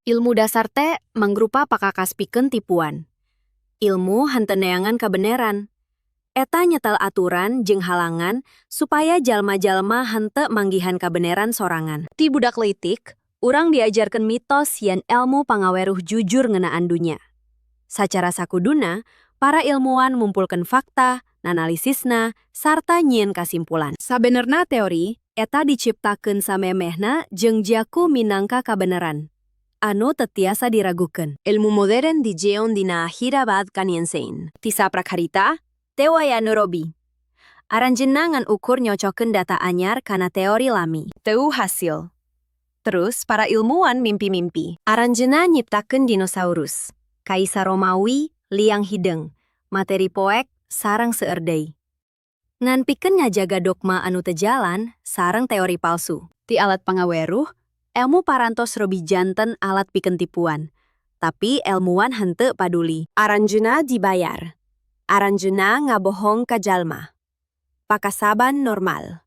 Ilmu dasar teh mangrupa pakakaspikeun tipuan. Ilmu henteu neangan kabeneran. Eta nyetel aturan jeung halangan supaya jalma-jalma henteu manggihan kabeneran sorangan. Ti budak leutik, urang diajarkeun mitos yen elmu pangaweruh jujur ngeunaan dunya. Sacara sakuduna, para ilmuwan ngumpulkeun fakta, nanalisisna, sarta nyieun kasimpulan. Sabenerna teori, eta diciptakeun samemehna jeung jaku minangka kabeneran. Anu teu tiasa diragukeun. Ilmu modern dijeon dina akhir abad kaniensein. Ti saprak harita, tewaya nurobi. Aranjeunna ngan ukur nyocokeun data anyar kana teori lami. Teu hasil. Terus, para ilmuwan mimpi-mimpi. Aranjeunna nyiptakeun dinosaurus. Kaisar Romawi, liang hideung. Materi poek, sareng seueur deui. Ngan pikeun ngajaga dogma anu teu jalan, sareng teori palsu. Ti alat pangaweruh, elmu parantos robi janten alat pikeun tipuan. Tapi elmuwan henteu paduli. Aranjeunna dibayar. Aranjeunna ngabohong ka jalma. Pakasaban normal.